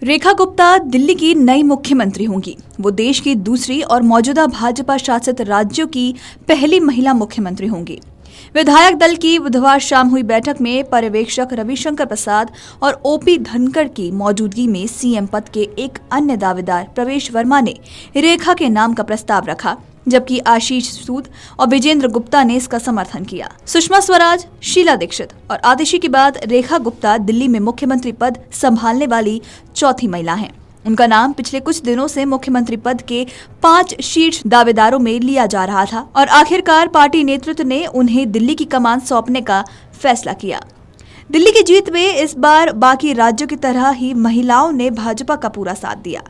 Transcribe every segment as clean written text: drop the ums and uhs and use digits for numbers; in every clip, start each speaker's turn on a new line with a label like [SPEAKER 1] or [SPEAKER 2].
[SPEAKER 1] रेखा गुप्ता दिल्ली की नई मुख्यमंत्री होंगी। वो देश की दूसरी और मौजूदा भाजपा शासित राज्यों की पहली महिला मुख्यमंत्री होंगी। विधायक दल की बुधवार शाम हुई बैठक में पर्यवेक्षक रविशंकर प्रसाद और ओपी धनखड़ की मौजूदगी में सीएम पद के एक अन्य दावेदार प्रवेश वर्मा ने रेखा के नाम का प्रस्ताव रखा, जबकि आशीष सूद और विजेंद्र गुप्ता ने इसका समर्थन किया। सुषमा स्वराज, शीला दीक्षित और आतिशी के बाद रेखा गुप्ता दिल्ली में मुख्यमंत्री पद संभालने वाली चौथी महिला हैं। उनका नाम पिछले कुछ दिनों से मुख्यमंत्री पद के 5 शीर्ष दावेदारों में लिया जा रहा था और आखिरकार पार्टी नेतृत्व ने उन्हें दिल्ली की कमान सौंपने का फैसला किया। दिल्ली की जीत में इस बार बाकी राज्यों की तरह ही महिलाओं ने भाजपा का पूरा साथ दिया।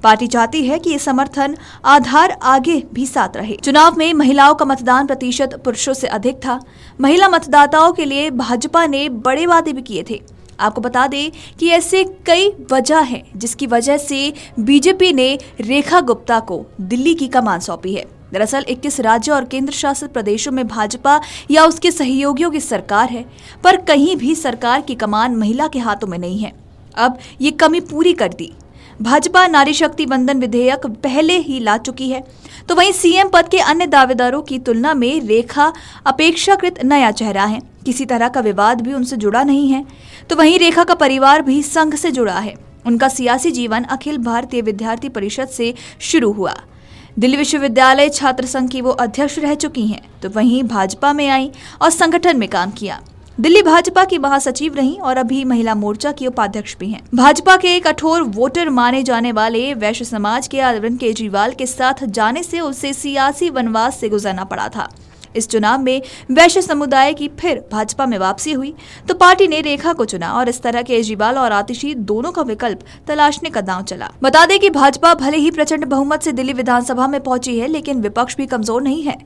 [SPEAKER 1] पार्टी चाहती है कि ये समर्थन आधार आगे भी साथ रहे। चुनाव में महिलाओं का मतदान प्रतिशत पुरुषों से अधिक था। महिला मतदाताओं के लिए भाजपा ने बड़े वादे भी किए थे। आपको बता दें कि ऐसे कई वजह हैं जिसकी वजह से बीजेपी ने रेखा गुप्ता को दिल्ली की कमान सौंपी है। दरअसल 21 राज्यों और केंद्र शासित प्रदेशों में भाजपा या उसके सहयोगियों की सरकार है, पर कहीं भी सरकार की कमान महिला के हाथों में नहीं है। अब ये कमी पूरी कर दी। भाजपा नारी शक्ति वंदन विधेयक पहले ही ला चुकी है, तो वहीं सीएम पद के अन्य दावेदारों की तुलना में रेखा अपेक्षाकृत नया चेहरा है। किसी तरह का विवाद भी उनसे जुड़ा नहीं है। तो वहीं रेखा का परिवार भी संघ से जुड़ा है। उनका सियासी जीवन अखिल भारतीय विद्यार्थी परिषद से शुरू हुआ। दिल्ली विश्वविद्यालय छात्र संघ की वो अध्यक्ष रह चुकी हैं, तो वहीं भाजपा में आई और संगठन में काम किया। दिल्ली भाजपा की महासचिव रहीं और अभी महिला मोर्चा की उपाध्यक्ष भी हैं। भाजपा के कठोर वोटर माने जाने वाले वैश्य समाज के अरविंद केजरीवाल के साथ जाने से उसे सियासी वनवास से गुजरना पड़ा था। इस चुनाव में वैश्य समुदाय की फिर भाजपा में वापसी हुई, तो पार्टी ने रेखा को चुना और इस तरह केजरीवाल और आतिशी दोनों का विकल्प तलाशने का दांव चला। बता दें कि भाजपा भले ही प्रचंड बहुमत से दिल्ली विधानसभा में पहुंची है, लेकिन विपक्ष भी कमजोर नहीं है।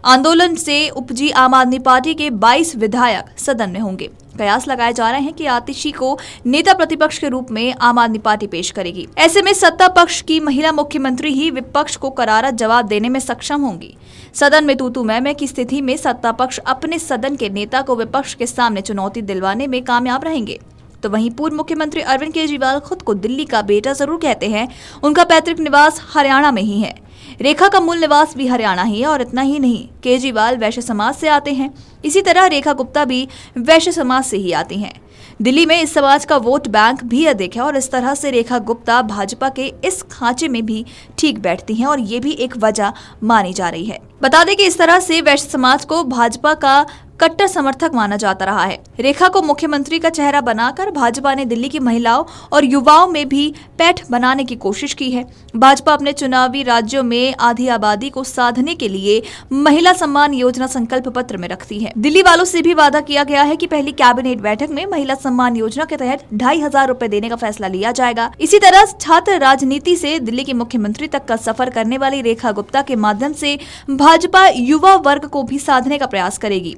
[SPEAKER 1] आंदोलन से उपजी आम आदमी पार्टी के 22 विधायक सदन में होंगे। कयास लगाए जा रहे हैं कि आतिशी को नेता प्रतिपक्ष के रूप में आम आदमी पार्टी पेश करेगी। ऐसे में सत्ता पक्ष की महिला मुख्यमंत्री ही विपक्ष को करारा जवाब देने में सक्षम होंगी। सदन में तू मैं की स्थिति में सत्ता पक्ष अपने सदन के नेता को विपक्ष के सामने चुनौती दिलवाने में कामयाब रहेंगे। तो वहीं पूर्व मुख्यमंत्री अरविंद केजरीवाल खुद को दिल्ली का बेटा जरूर कहते हैं। उनका पैतृक निवास हरियाणा में ही है। रेखा का मूल निवास भी हरियाणा ही है और इतना ही नहीं, केजरीवाल वैश्य समाज से आते हैं। इसी तरह रेखा गुप्ता भी वैश्य समाज से ही आती हैं। दिल्ली में इस समाज का वोट बैंक भी अधिक है और इस तरह से रेखा गुप्ता भाजपा के इस खांचे में भी ठीक बैठती हैं और ये भी एक वजह मानी जा रही है। बता दें कि इस तरह से वैश्य समाज को भाजपा का कट्टर समर्थक माना जाता रहा है। रेखा को मुख्यमंत्री का चेहरा बनाकर भाजपा ने दिल्ली की महिलाओं और युवाओं में भी पैठ बनाने की कोशिश की है। भाजपा अपने चुनावी राज्यों में आधी आबादी को साधने के लिए महिला सम्मान योजना संकल्प पत्र में रखती है। दिल्ली वालों से भी वादा किया गया है कि पहली कैबिनेट बैठक में महिला सम्मान योजना के तहत 2,500 रुपए देने का फैसला लिया जाएगा। इसी तरह छात्र राजनीति से दिल्ली के मुख्यमंत्री तक का सफर करने वाली रेखा गुप्ता के माध्यम से भाजपा युवा वर्ग को भी साधने का प्रयास करेगी।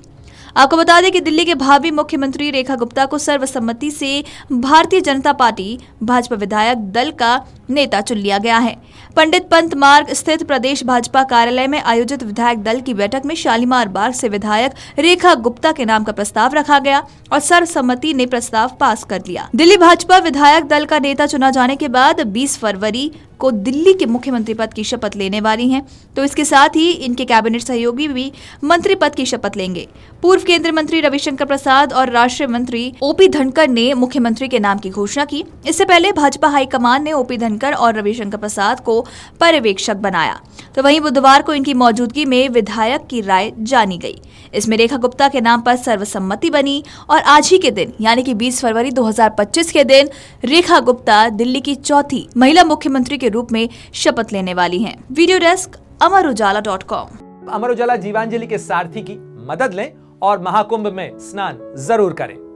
[SPEAKER 1] आपको बता दें कि दिल्ली के भावी मुख्यमंत्री रेखा गुप्ता को सर्वसम्मति से भारतीय जनता पार्टी भाजपा विधायक दल का नेता चुन लिया गया है। पंडित पंत मार्ग स्थित प्रदेश भाजपा कार्यालय में आयोजित विधायक दल की बैठक में शालीमार बाग से विधायक रेखा गुप्ता के नाम का प्रस्ताव रखा गया और सर्वसम्मति ने प्रस्ताव पास कर लिया। दिल्ली भाजपा विधायक दल का नेता चुना जाने के बाद 20 फरवरी को दिल्ली के मुख्यमंत्री पद की शपथ लेने वाली हैं, तो इसके साथ ही इनके कैबिनेट सहयोगी भी मंत्री पद की शपथ लेंगे। पूर्व केंद्रीय मंत्री रविशंकर प्रसाद और राष्ट्रीय मंत्री ओपी धनखड़ ने मुख्यमंत्री के नाम की घोषणा की। इससे पहले भाजपा हाईकमान ने ओपी धनखड़ और रविशंकर प्रसाद को पर्यवेक्षक बनाया, तो वहीं बुधवार को इनकी मौजूदगी में विधायक की राय जानी गई। इसमें रेखा गुप्ता के नाम पर सर्वसम्मति बनी और आज ही के दिन यानी कि 20 फरवरी 2025 के दिन रेखा गुप्ता दिल्ली की चौथी महिला मुख्यमंत्री के रूप में शपथ लेने वाली हैं। Video desk अमरउजाला.com।
[SPEAKER 2] अमर उजाला जीवांजलि के सारथी की मदद लें और महाकुंभ में स्नान जरूर करें।